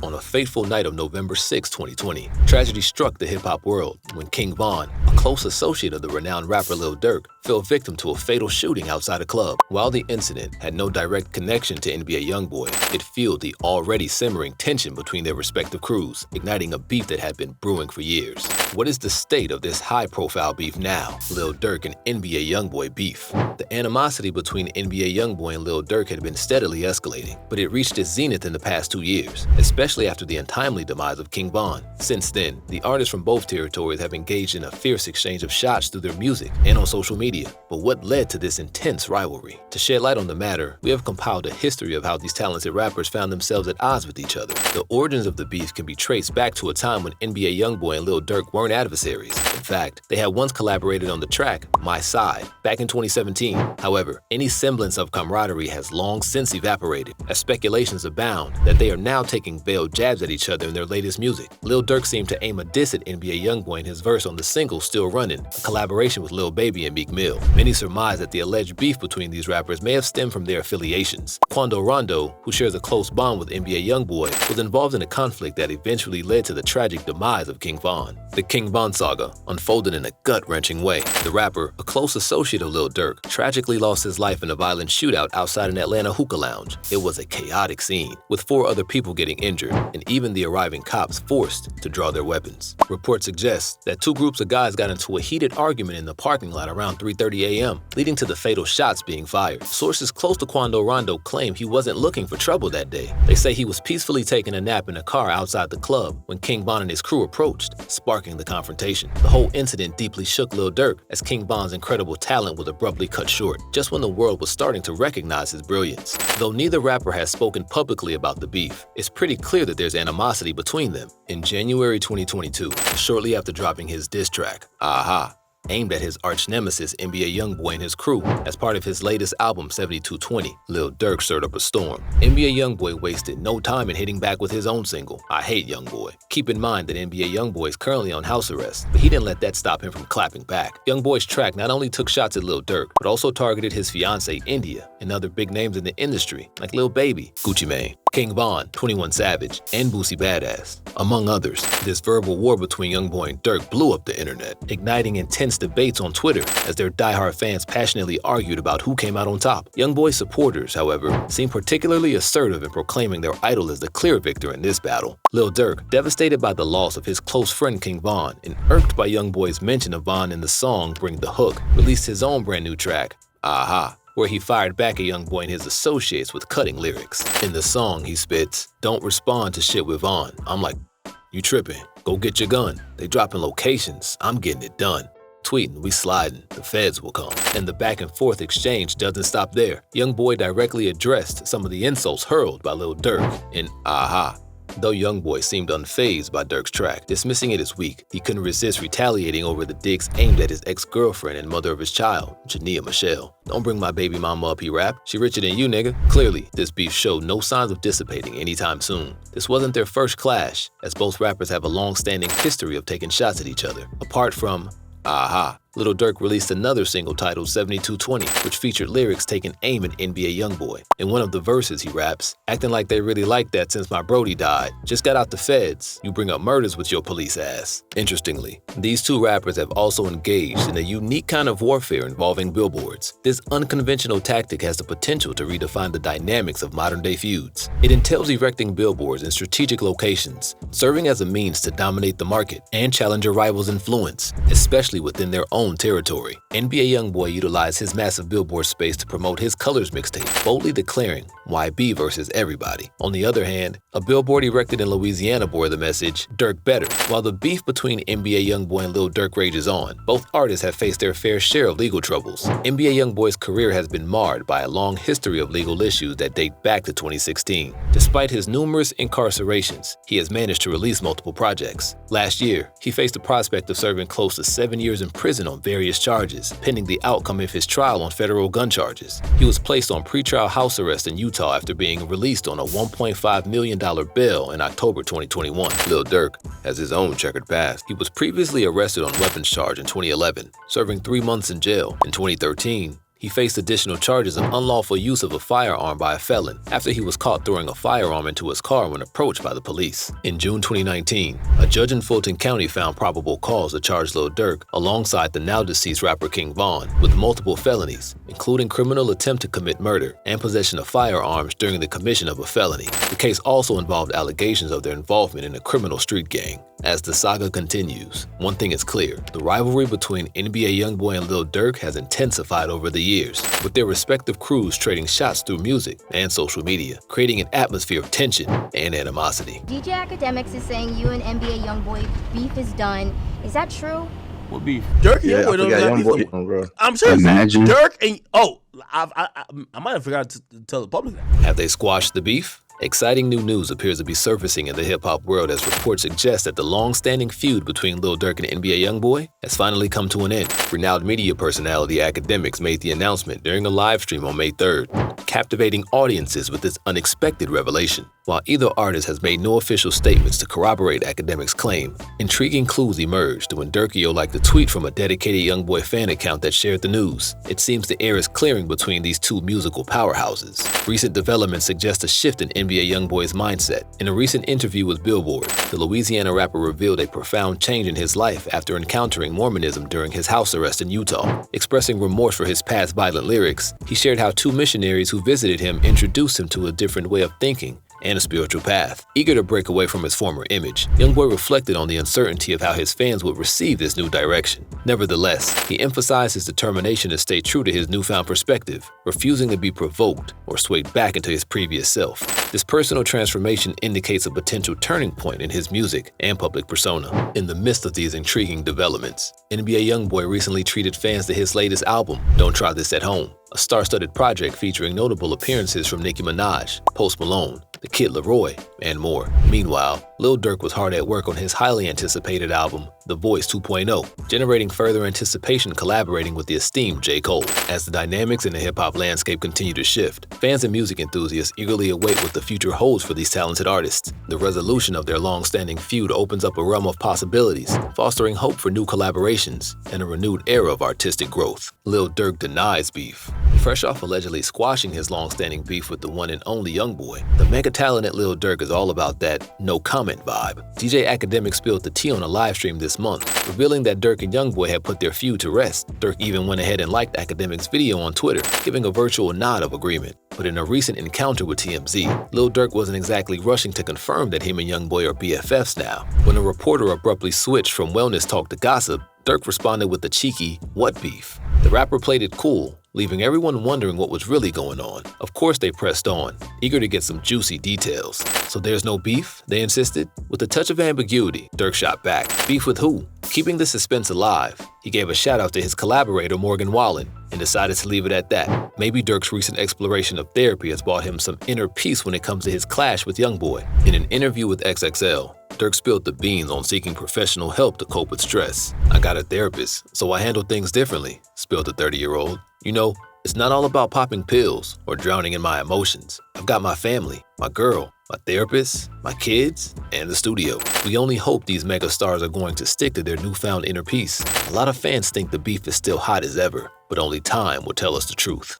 on a fateful night of November 6, 2020. Tragedy struck the hip-hop world when King Von, a close associate of the renowned rapper Lil Durk, fell victim to a fatal shooting outside a club. While the incident had no direct connection to NBA YoungBoy, it fueled the already simmering tension between their respective crews, igniting a beef that had been brewing for years. What is the state of this high-profile beef now? Lil Durk and NBA YoungBoy beef. The animosity between NBA YoungBoy and Lil Durk had been steadily escalating, but it reached its zenith in the past 2 years, especially after the untimely demise of King Von. Since then, the artists from both territories have engaged in a fierce exchange of shots through their music and on social media. But what led to this intense rivalry? To shed light on the matter, we have compiled a history of how these talented rappers found themselves at odds with each other. The origins of the beef can be traced back to a time when NBA YoungBoy and Lil Durk weren't adversaries. In fact, they had once collaborated on the track My Side back in 2017. However, any semblance of camaraderie has long since evaporated, as speculations abound that they are now taking veiled jabs at each other in their latest music. Lil Durk seemed to aim a diss at NBA YoungBoy in his verse on the single Still Runnin', a collaboration with Lil Baby and Meek Mill. Many surmise that the alleged beef between these rappers may have stemmed from their affiliations. Quando Rondo, who shares a close bond with NBA YoungBoy, was involved in a conflict that eventually led to the tragic demise of King Von. The King Von Saga unfolded in a gut-wrenching way. The rapper, a close associate of Lil Durk, tragically lost his life in a violent shootout outside an Atlanta hookah lounge. It was a chaotic scene, with 4 other people getting injured, and even the arriving cops forced to draw their weapons. Reports suggest that 2 groups of guys got into a heated argument in the parking lot around 3:30 a.m., leading to the fatal shots being fired. Sources close to Quando Rondo claim he wasn't looking for trouble that day. They say he was peacefully taking a nap in a car outside the club when King Von and his crew approached, sparking the confrontation. The whole incident deeply shook Lil Durk, as King Von's incredible talent was abruptly cut short, just when the world was starting to recognize his brilliance. Though neither rapper has spoken publicly about the beef, it's pretty clear that there's animosity between them. In January 2022, shortly after dropping his diss track, Aha, aimed at his arch-nemesis NBA YoungBoy and his crew, as part of his latest album 7220, Lil Durk stirred up a storm. NBA YoungBoy wasted no time in hitting back with his own single, I Hate YoungBoy. Keep in mind that NBA YoungBoy is currently on house arrest, but he didn't let that stop him from clapping back. YoungBoy's track not only took shots at Lil Durk, but also targeted his fiancée India and other big names in the industry like Lil Baby, Gucci Mane, King Von, 21 Savage, and Boosie Badass, among others. This verbal war between YoungBoy and Durk blew up the internet, igniting intense debates on Twitter as their diehard fans passionately argued about who came out on top. YoungBoy's supporters, however, seemed particularly assertive in proclaiming their idol as the clear victor in this battle. Lil Durk, devastated by the loss of his close friend King Von and irked by YoungBoy's mention of Von in the song Bring the Hook, released his own brand new track, Aha, where he fired back at YoungBoy and his associates with cutting lyrics. In the song, he spits, "Don't respond to shit with Von." I'm like, you tripping. Go get your gun. They dropping locations. I'm getting it done. Tweeting, we sliding, the feds will come. And the back and forth exchange doesn't stop there. YoungBoy directly addressed some of the insults hurled by Lil Durk in Aha. Though YoungBoy seemed unfazed by Durk's track, dismissing it as weak, he couldn't resist retaliating over the digs aimed at his ex-girlfriend and mother of his child, Jania Michelle. Don't bring my baby mama up, he rapped. She richer than you, nigga. Clearly, this beef showed no signs of dissipating anytime soon. This wasn't their first clash, as both rappers have a long-standing history of taking shots at each other. Apart from Aha, Lil Durk released another single titled 7220, which featured lyrics taking aim at NBA YoungBoy. In one of the verses, he raps, "Acting like they really like that since my brody died. Just got out the feds. You bring up murders with your police ass." Interestingly, these 2 rappers have also engaged in a unique kind of warfare involving billboards. This unconventional tactic has the potential to redefine the dynamics of modern-day feuds. It entails erecting billboards in strategic locations, serving as a means to dominate the market and challenge a rival's influence, especially within their own territory. NBA YoungBoy utilized his massive billboard space to promote his Colors mixtape, boldly declaring YB versus everybody. On the other hand, a billboard erected in Louisiana bore the message, Durk better. While the beef between NBA YoungBoy and Lil Durk rages on, both artists have faced their fair share of legal troubles. NBA YoungBoy's career has been marred by a long history of legal issues that date back to 2016. Despite his numerous incarcerations, he has managed to release multiple projects. Last year, he faced the prospect of serving close to 7 years in prison on various charges, pending the outcome of his trial on federal gun charges. He was placed on pretrial house arrest in Utah after being released on a $1.5 million bail in October 2021. Lil Durk has his own checkered past. He was previously arrested on weapons charge in 2011, serving 3 months in jail. In 2013, he faced additional charges of unlawful use of a firearm by a felon after he was caught throwing a firearm into his car when approached by the police. In June 2019, a judge in Fulton County found probable cause to charge Lil Durk alongside the now-deceased rapper King Von with multiple felonies, including criminal attempt to commit murder and possession of firearms during the commission of a felony. The case also involved allegations of their involvement in a criminal street gang. As the saga continues, one thing is clear: the rivalry between NBA YoungBoy and Lil Durk has intensified over the years, with their respective crews trading shots through music and social media, creating an atmosphere of tension and animosity. DJ Academics is saying you and NBA YoungBoy beef is done. Is that true? What beef? Durk, Yeah, I forgot YoungBoy. I'm sure Imagine. Durk and I might have forgot to tell the public that. Have they squashed the beef? Exciting new news appears to be surfacing in the hip-hop world as reports suggest that the long-standing feud between Lil Durk and NBA YoungBoy has finally come to an end. Renowned media personality Academics made the announcement during a live stream on May 3rd, captivating audiences with this unexpected revelation. While either artist has made no official statements to corroborate Academics' claim, intriguing clues emerged when Durkio liked a tweet from a dedicated YoungBoy fan account that shared the news. It seems the air is clearing between these two musical powerhouses. Recent developments suggest a shift in NBA YoungBoy's mindset. In a recent interview with Billboard, the Louisiana rapper revealed a profound change in his life after encountering Mormonism during his house arrest in Utah. Expressing remorse for his past violent lyrics, he shared how two missionaries who visited him introduced him to a different way of thinking and a spiritual path. Eager to break away from his former image, YoungBoy reflected on the uncertainty of how his fans would receive this new direction. Nevertheless, he emphasized his determination to stay true to his newfound perspective, refusing to be provoked or swayed back into his previous self. This personal transformation indicates a potential turning point in his music and public persona. In the midst of these intriguing developments, NBA YoungBoy recently treated fans to his latest album, Don't Try This at Home, a star-studded project featuring notable appearances from Nicki Minaj, Post Malone, The Kid Laroi, and more. Meanwhile, Lil Durk was hard at work on his highly anticipated album, The Voice 2.0, generating further anticipation collaborating with the esteemed J. Cole. As the dynamics in the hip-hop landscape continue to shift, fans and music enthusiasts eagerly await what the future holds for these talented artists. The resolution of their long-standing feud opens up a realm of possibilities, fostering hope for new collaborations and a renewed era of artistic growth. Lil Durk denies beef. Fresh off allegedly squashing his long-standing beef with the one and only YoungBoy, the mega-talented Lil Durk is all about that no-comment vibe. DJ Academics spilled the tea on a live stream this month, revealing that Durk and YoungBoy had put their feud to rest. Durk even went ahead and liked Academics' video on Twitter, giving a virtual nod of agreement. But in a recent encounter with TMZ, Lil Durk wasn't exactly rushing to confirm that him and YoungBoy are BFFs now. When a reporter abruptly switched from wellness talk to gossip, Durk responded with the cheeky, "What beef?" The rapper played it cool, leaving everyone wondering what was really going on. Of course they pressed on, eager to get some juicy details. "So there's no beef?" they insisted. With a touch of ambiguity, Durk shot back. "Beef with who?" Keeping the suspense alive, he gave a shout out to his collaborator Morgan Wallen and decided to leave it at that. Maybe Durk's recent exploration of therapy has brought him some inner peace when it comes to his clash with YoungBoy. In an interview with XXL, Durk spilled the beans on seeking professional help to cope with stress. "I got a therapist, so I handle things differently," spilled the 30-year-old. "You know, it's not all about popping pills or drowning in my emotions. I've got my family, my girl, my therapist, my kids, and the studio." We only hope these mega stars are going to stick to their newfound inner peace. A lot of fans think the beef is still hot as ever, but only time will tell us the truth.